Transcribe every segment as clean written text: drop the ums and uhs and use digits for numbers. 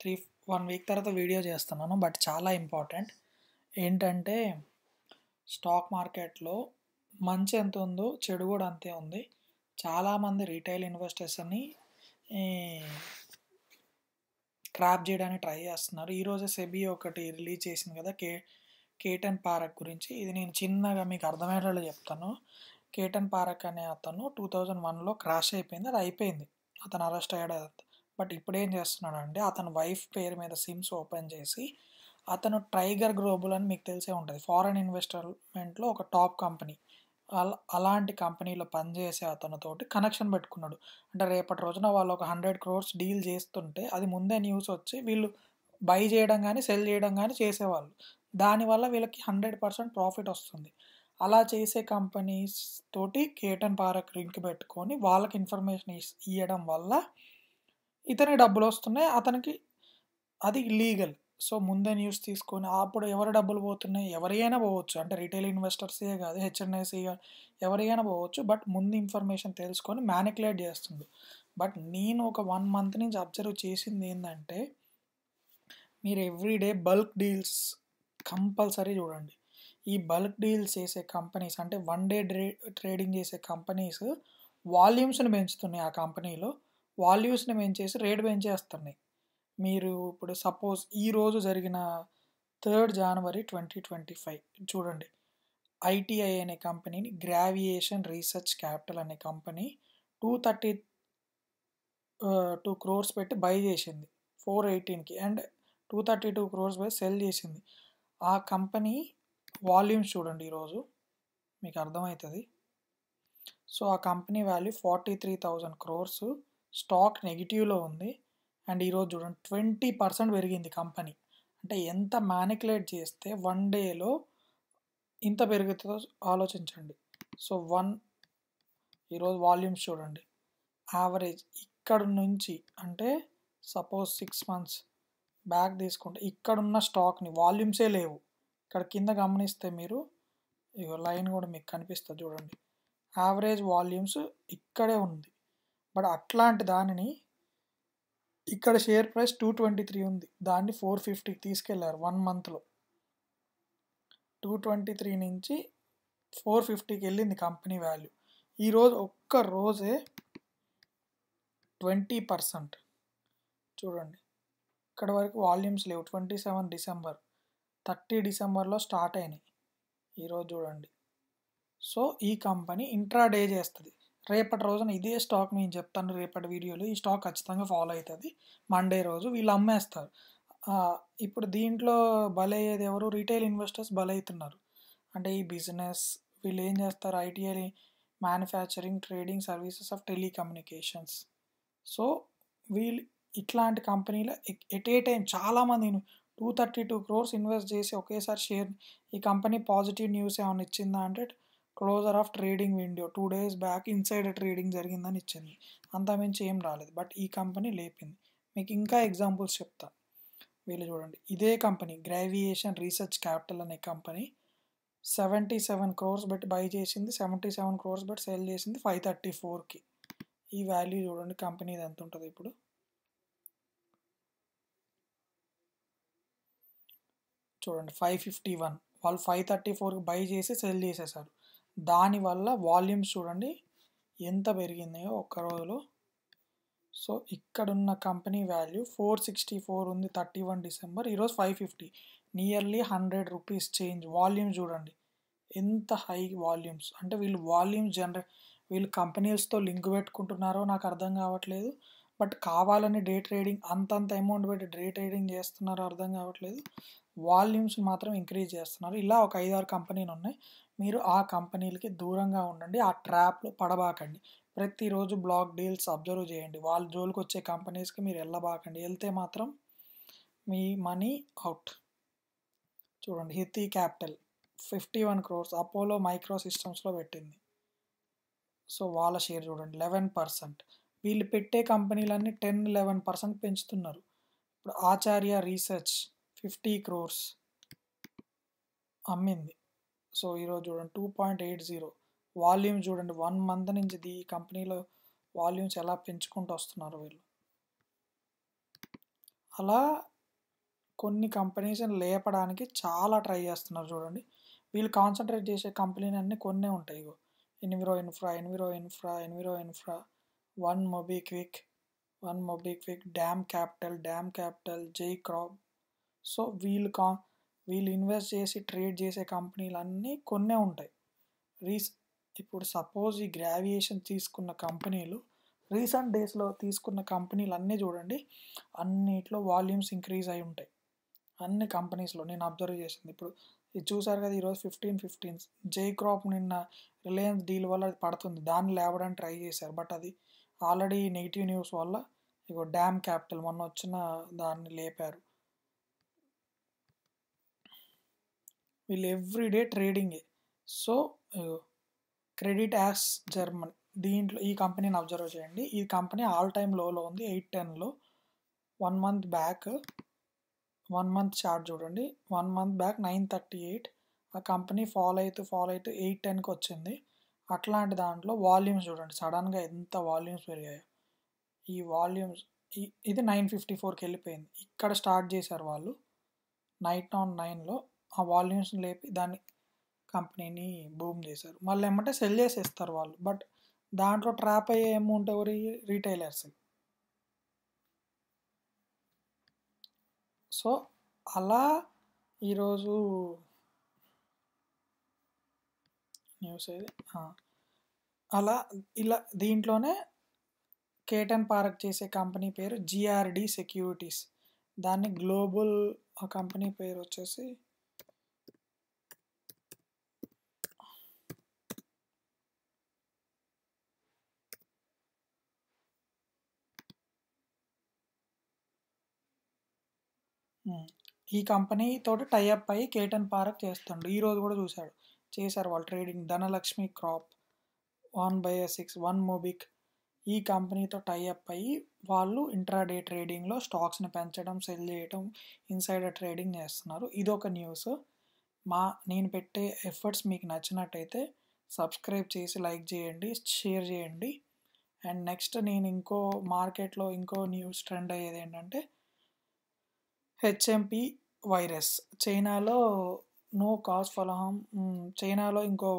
Three 1 week తర్వాత video చేస్తున్నాను. But చాలా ఇంపార్టెంట్. ఏంటంటే స్టాక్ మార్కెట్‌లో మంచి ఎంత ఉందో చెడు కూడా అంతే ఉంది. చాలామంది రిటైల్ ఇన్వెస్టర్స్ అని ఈ ట్రాప్ చేయడానికి ట్రై చేస్తున్నారు. ఈరోజే సెబీ ఒకటి రిలీజ్ చేసింది కదా! కేటన్ పారక్ గురించి. ఇది నేను చిన్నగా మీకు అర్థమయ్యేలా చెప్తాను. కేటన్ పారక్ అనే అతను 2001లో క్రాష్ అయిపోయింది. అది అయిపోయింది. అతను అరెస్ట్ అయ్యాడు. బట్ ఇప్పుడు ఏం చేస్తున్నాడంటే అతని వైఫ్ పేరు మీద సిమ్స్ ఓపెన్ చేసి అతను టైగర్ గ్లోబల్ అని మీకు తెలిసే ఉంటుంది. ఫారెన్ ఇన్వెస్ట్మెంట్లో ఒక టాప్ కంపెనీ. అలాంటి కంపెనీలో పనిచేసే అతనితోటి కనెక్షన్ పెట్టుకున్నాడు. అంటే రేపటి రోజున వాళ్ళు ఒక 100 crores డీల్ చేస్తుంటే అది ముందే న్యూస్ వచ్చి వీళ్ళు బై చేయడం కానీ సెల్ చేయడం కానీ చేసేవాళ్ళు. దానివల్ల వీళ్ళకి 100% ప్రాఫిట్ వస్తుంది. అలా చేసే కంపెనీస్ తోటి కేటన్ పారక్ లింక్ పెట్టుకొని వాళ్ళకి ఇన్ఫర్మేషన్ ఇవ్వడం వల్ల ఇతనికి డబ్బులు వస్తున్నాయి. అతనికి అది ఇల్లీగల్. సో ముందే న్యూస్ తీసుకొని అప్పుడు ఎవరి డబ్బులు పోతున్నాయి? ఎవరైనా పోవచ్చు. అంటే రిటైల్ ఇన్వెస్టర్సే కాదు, హెచ్ఎన్ఐసి ఎవరైనా పోవచ్చు. బట్ ముందు ఇన్ఫర్మేషన్ తెలుసుకొని మ్యానిపులేట్ చేస్తుండు. బట్ నేను ఒక 1 month నుంచి అబ్జర్వ్ చేసింది ఏంటంటే మీరు ఎవ్రీడే బల్క్ డీల్స్ కంపల్సరీ చూడండి. ఈ బల్క్ డీల్స్ చేసే కంపెనీస్ అంటే 1 day ట్రేడింగ్ చేసే కంపెనీస్ వాల్యూమ్స్ని పెంచుతున్నాయి. ఆ కంపెనీలో వాల్యూమ్స్ని పెంచేసి రేట్ పెంచేస్తున్నాయి. మీరు ఇప్పుడు సపోజ్ ఈరోజు జరిగిన 3rd January 2025 చూడండి. ఐటీఐ అనే కంపెనీని గ్రావియేషన్ రీసెర్చ్ క్యాపిటల్ అనే కంపెనీ 232 crores పెట్టి బై చేసింది 418కి. అండ్ 232 crores పై సెల్ చేసింది. ఆ కంపెనీ వాల్యూమ్స్ చూడండి ఈరోజు మీకు అర్థమవుతుంది. సో ఆ కంపెనీ వాల్యూ 43,000 crores. స్టాక్ నెగిటివ్లో ఉంది. అండ్ ఈరోజు చూడండి 20% పెరిగింది కంపెనీ. అంటే ఎంత మ్యానిపులేట్ చేస్తే 1 dayలో ఇంత పెరుగుతుందో ఆలోచించండి. సో ఈరోజు వాల్యూమ్స్ చూడండి. యావరేజ్ ఇక్కడ నుంచి అంటే సపోజ్ 6 months బ్యాక్ తీసుకుంటే ఇక్కడున్న స్టాక్ని వాల్యూమ్సే లేవు. ఇక్కడ కింద గమనిస్తే మీరు లైన్ కూడా మీకు కనిపిస్తుంది చూడండి. యావరేజ్ వాల్యూమ్స్ ఇక్కడే ఉంది. బట్ అట్లాంటి దానిని ఇక్కడ షేర్ ప్రైస్ 223 ఉంది. దాన్ని 450కి తీసుకెళ్లారు 1 monthలో. 223 నుంచి 450కి వెళ్ళింది కంపెనీ వాల్యూ. ఈరోజు ఒక్క రోజే 20% చూడండి. ఇక్కడ వరకు వాల్యూమ్స్ లేవు. 27 December, 30 Decemberలో స్టార్ట్ అయినాయి. ఈరోజు చూడండి. సో ఈ కంపెనీ ఇంట్రాడే చేస్తుంది. రేపటి రోజున ఇదే స్టాక్ నేను చెప్తాను రేపటి వీడియోలో. ఈ స్టాక్ ఖచ్చితంగా ఫాలో అవుతుంది. మండే రోజు వీళ్ళు అమ్మేస్తారు. ఇప్పుడు దీంట్లో బలయ్యేది ఎవరు? రిటైల్ ఇన్వెస్టర్స్ బలవుతున్నారు. అంటే ఈ బిజినెస్ వీళ్ళు ఏం చేస్తారు? ITI manufacturing trading services of telecommunications. So వీళ్ళు ఇట్లాంటి కంపెనీలో ఎట్ ఏ టైం చాలామంది 232 crores ఇన్వెస్ట్ చేసి ఒకేసారి షేర్ ఈ కంపెనీ పాజిటివ్ న్యూస్ ఏమైనా ఇచ్చిందా అంటే closure of trading window 2 days back insider trading జరిగిందని ఇచ్చింది. అంతమించి ఏం రాలేదు. బట్ ఈ కంపెనీ లేపింది. మీకు ఇంకా ఎగ్జాంపుల్స్ చెప్తా. వీళ్ళు చూడండి. ఇదే కంపెనీ గ్రావియేషన్ రీసెర్చ్ క్యాపిటల్ అనే కంపెనీ 77 crores పెట్టి బై చేసింది. 77 crores పెట్టి సెల్ చేసింది 534కి. ఈ వాల్యూ చూడండి కంపెనీది ఎంత ఉంటుంది ఇప్పుడు. చూడండి 551. వాళ్ళు 534కి బై చేసి సెల్ చేసేసారు. దానివల్ల వాల్యూమ్స్ చూడండి ఎంత పెరిగిందో ఒక్క రోజులో. సో ఇక్కడున్న కంపెనీ వాల్యూ 464 ఉంది 31 December. ఈరోజు 550. Nearly 100 rupees change. వాల్యూమ్స్ చూడండి ఎంత హై వాల్యూమ్స్. అంటే వీళ్ళు కంపెనీస్తో లింక్ పెట్టుకుంటున్నారో నాకు అర్థం కావట్లేదు. బట్ కావాలని డే ట్రేడింగ్ అంతంత అమౌంట్ పెట్టి డే ట్రేడింగ్ చేస్తున్నారో అర్థం కావట్లేదు. వాల్యూమ్స్ మాత్రం ఇంక్రీజ్ చేస్తున్నారు. ఇలా ఒక 5-6 కంపెనీలు ఉన్నాయి. మీరు ఆ కంపెనీలకి దూరంగా ఉండండి. ఆ ట్రాప్లో పడబాకండి. ప్రతిరోజు బ్లాక్ డీల్స్ అబ్జర్వ్ చేయండి. వాళ్ళ జోలికి వచ్చే కంపెనీస్కి మీరు వెళ్ళబాకండి. వెళ్తే మాత్రం మీ మనీ అవుట్. చూడండి హితీ క్యాపిటల్ 51 crores అపోలో మైక్రో సిస్టమ్స్లో పెట్టింది. సో వాళ్ళ షేర్ చూడండి 11%. వీళ్ళు పెట్టే కంపెనీలన్నీ 10-11% పెంచుతున్నారు. ఇప్పుడు ఆచార్య రీసెర్చ్ 50 crores అమ్మింది. సో ఈరోజు చూడండి 2.80. వాల్యూమ్ చూడండి 1 month నుంచి ఈ కంపెనీలో వాల్యూమ్స్ ఎలా పెంచుకుంటూ వస్తున్నారు వీళ్ళు. అలా కొన్ని కంపెనీస్ని లేపడానికి చాలా ట్రై చేస్తున్నారు చూడండి. వీళ్ళు కాన్సన్ట్రేట్ చేసే కంపెనీలు అన్నీ కొన్నే ఉంటాయి. Ego Enviro Infra, One MobiKwik, Dam Capital, Jai Corp. So వీళ్ళు ఇన్వెస్ట్ చేసి ట్రేడ్ చేసే కంపెనీలన్నీ కొన్నే ఉంటాయి. రీస్ ఇప్పుడు సపోజ్ ఈ గ్రావియేషన్ తీసుకున్న కంపెనీలు రీసెంట్ డేస్లో తీసుకున్న కంపెనీలు అన్నీ చూడండి, అన్నిట్లో వాల్యూమ్స్ ఇంక్రీజ్ అయి ఉంటాయి. అన్ని కంపెనీస్లో నేను అబ్జర్వ్ చేసింది. ఇప్పుడు ఇది చూసారు కదా, ఈరోజు 15 జై క్రాప్ నిన్న రిలయన్స్ డీల్ వల్ల అది పడుతుంది, దాన్ని లేవడానికి ట్రై చేశారు. బట్ అది ఆల్రెడీ నెగిటివ్ న్యూస్ వల్ల ఇగో డ్యామ్ క్యాపిటల్ మొన్న వచ్చిన దాన్ని లేపారు. వీళ్ళు ఎవ్రీడే ట్రేడింగే. సో క్రెడిట్ యాక్స్ జర్మన్, దీంట్లో ఈ కంపెనీని అబ్జర్వ్ చేయండి. ఈ కంపెనీ ఆల్ టైమ్ లోలో ఉంది 810లో. 1 మంత్ బ్యాక్ 1 మంత్ చార్ట్ చూడండి, 1 మంత్ బ్యాక్ 938. ఆ కంపెనీ ఫాలో అవుతూ 810కి వచ్చింది. అట్లాంటి దాంట్లో వాల్యూమ్స్ చూడండి, సడన్గా ఎంత వాల్యూమ్స్ పెరిగాయో. ఈ వాల్యూమ్స్ ఇది 954కి వెళ్ళిపోయింది. ఇక్కడ స్టార్ట్ చేశారు వాళ్ళు నైట్ ఆన్ 9లో. ఆ వాల్యూమ్స్ని లేపి దాన్ని కంపెనీని బూమ్ చేశారు. మళ్ళీ ఏమంటే సెల్ చేసేస్తారు వాళ్ళు. బట్ దాంట్లో ట్రాప్ అయ్యే అమౌంట్ ఎవరి, రీటైలర్స్. సో అలా ఈరోజు న్యూస్ ఏది అలా ఇలా దీంట్లోనే కేటన్ పార్క్ చేసే కంపెనీ పేరు జిఆర్డి సెక్యూరిటీస్. దాన్ని గ్లోబల్, ఆ కంపెనీ పేరు వచ్చేసి ఈ కంపెనీ తోటి టైఅప్ అయ్యి కేటన్ పార్క్ చేస్తుండ్రు. ఈరోజు కూడా చేశారు వాళ్ళు trading. Dhanalakshmi Corp, 1/6, One MobiKwik. ఈ కంపెనీతో టైఅప్ అయ్యి వాళ్ళు ఇంట్రాడే ట్రేడింగ్లో స్టాక్స్ని పెంచడం, సెల్ చేయడం, ఇన్సైడర్ ట్రేడింగ్ చేస్తున్నారు. ఇదొక న్యూస్. నేను పెట్టే ఎఫర్ట్స్ మీకు నచ్చినట్టయితే సబ్స్క్రైబ్ చేసి లైక్ చేయండి, షేర్ చేయండి. అండ్ నెక్స్ట్ నేను మార్కెట్లో ఇంకో న్యూస్ ట్రెండ్ అయ్యేది ఏంటంటే హెచ్ఎంపి వైరస్. చైనాలో నో కాజ్ ఫలహం, చైనాలో ఇంకో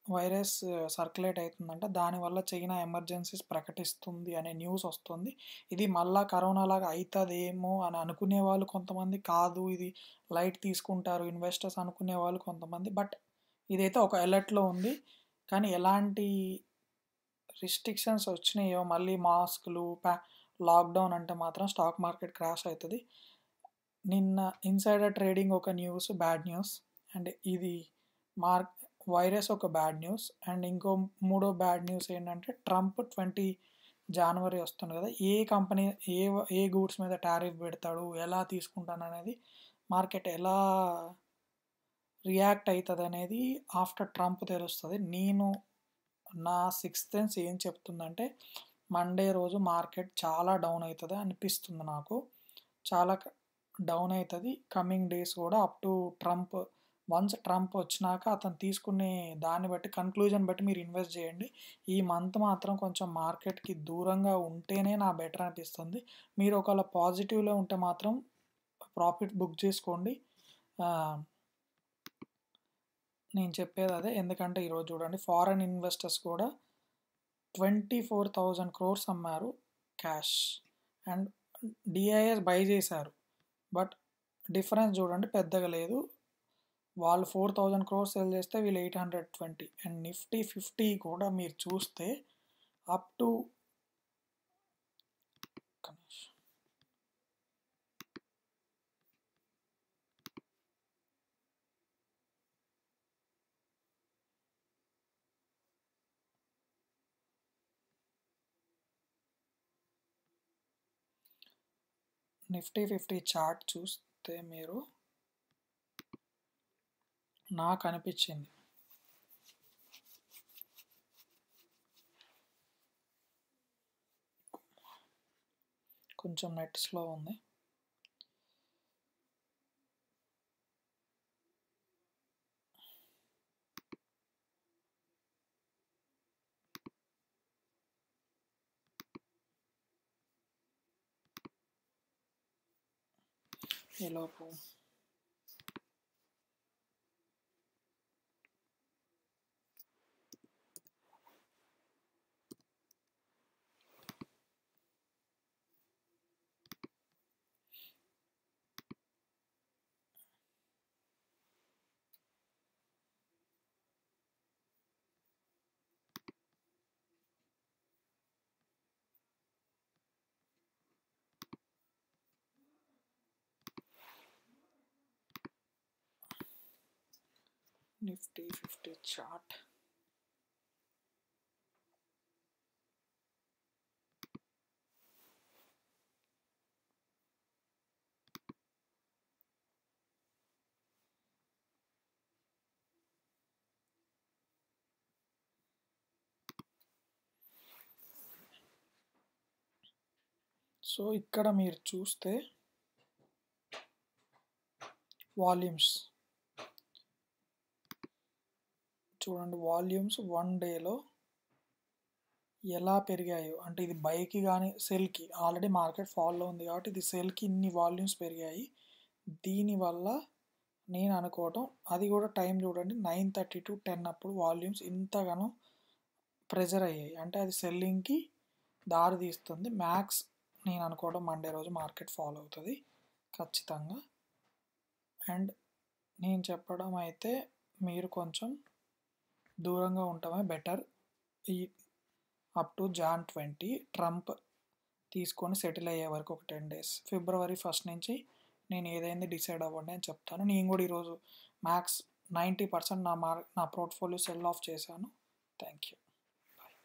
వైరస్ సర్క్యులేట్ అవుతుందంట. దానివల్ల చైనా ఎమర్జెన్సీస్ ప్రకటిస్తుంది అనే న్యూస్ వస్తుంది. ఇది మళ్ళా కరోనా లాగా అవుతుందేమో అని అనుకునే వాళ్ళు కొంతమంది, కాదు ఇది లైట్ తీసుకుంటారు ఇన్వెస్టర్స్ అనుకునే వాళ్ళు కొంతమంది. బట్ ఇదైతే ఒక అలర్ట్లో ఉంది. కానీ ఎలాంటి రిస్ట్రిక్షన్స్ వచ్చినాయో, మళ్ళీ మాస్కులు, లాక్డౌన్ అంటే మాత్రం స్టాక్ మార్కెట్ క్రాష్ అవుతుంది. నిన్న ఇన్సైడర్ ట్రేడింగ్ ఒక న్యూస్, బ్యాడ్ న్యూస్. అండ్ ఇది వైరస్ ఒక బ్యాడ్ న్యూస్. అండ్ ఇంకో మూడో బ్యాడ్ న్యూస్ ఏంటంటే ట్రంప్ 20 జనవరి వస్తుంది కదా, ఏ కంపెనీ ఏ గూడ్స్ మీద టారిఫ్ పెడతాడు, ఎలా తీసుకుంటాను అనేది, మార్కెట్ ఎలా రియాక్ట్ అవుతుంది అనేది ఆఫ్టర్ ట్రంప్ తెలుస్తుంది. నా సిక్స్త్ సెన్స్ ఏం చెప్తుందంటే మండే రోజు మార్కెట్ చాలా డౌన్ అవుతుంది అనిపిస్తుంది నాకు. చాలా డౌన్ అవుతుంది కమింగ్ డేస్ కూడా. అప్ టు వన్స్ ట్రంప్ వచ్చినాక అతను తీసుకునే దాన్ని బట్టి, కన్క్లూజన్ బట్టి మీరు ఇన్వెస్ట్ చేయండి. ఈ మంత్ మాత్రం కొంచెం మార్కెట్కి దూరంగా ఉంటేనే నా బెటర్ అనిపిస్తుంది. మీరు ఒకవేళ పాజిటివ్లో ఉంటే మాత్రం ప్రాఫిట్ బుక్ చేసుకోండి. నేను చెప్పేది అదే. ఎందుకంటే ఈరోజు చూడండి, ఫారెన్ ఇన్వెస్టర్స్ కూడా 24,000 crores అమ్మారు క్యాష్. అండ్ డిఐఎస్ బై చేశారు. బట్ డిఫరెన్స్ చూడండి పెద్దగా లేదు. వాళ్ళు 4,000 crores సెల్ చేస్తే వీళ్ళు 820. అండ్ నిఫ్టీ 50 కూడా మీరు చూస్తే అప్ టు నిఫ్టీ 50 చార్ట్ చూస్తే మీరు, నాకు అనిపించింది కొంచెం నెట్ స్లో ఉంది. ఈలోపు నిఫ్టీ 50 చార్ట్. సో ఇక్కడ మీరు చూస్తే వాల్యూమ్స్ చూడండి, వాల్యూమ్స్ 1 డేలో ఎలా పెరిగాయో. అంటే ఇది బైకి కానీ సెల్కి, ఆల్రెడీ మార్కెట్ ఫాల్లో ఉంది కాబట్టి ఇది సెల్కి ఇన్ని వాల్యూమ్స్ పెరిగాయి. దీనివల్ల నేను అనుకోవటం, అది కూడా టైం చూడండి 9:30 to 10 అప్పుడు వాల్యూమ్స్ ఇంతగానో ప్రెజర్ అయ్యాయి. అంటే అది సెల్లింగ్కి దారి తీస్తుంది. మ్యాక్స్ నేను అనుకోవడం మండే రోజు మార్కెట్ ఫాలో అవుతుంది ఖచ్చితంగా. అండ్ నేను చెప్పడం అయితే మీరు కొంచెం దూరంగా ఉండటమే బెటర్. ఈ అప్ టు Jan 20 ట్రంప్ తీసుకొని సెటిల్ అయ్యే వరకు ఒక 10 days, February 1 నుంచి నేను ఏదైంది డిసైడ్ అవ్వండి అని చెప్తాను. నేను కూడా ఈరోజు మ్యాక్స్ 90% నా పోర్ట్ఫోలియో సెల్ ఆఫ్ చేశాను. Thank you. బాయ్.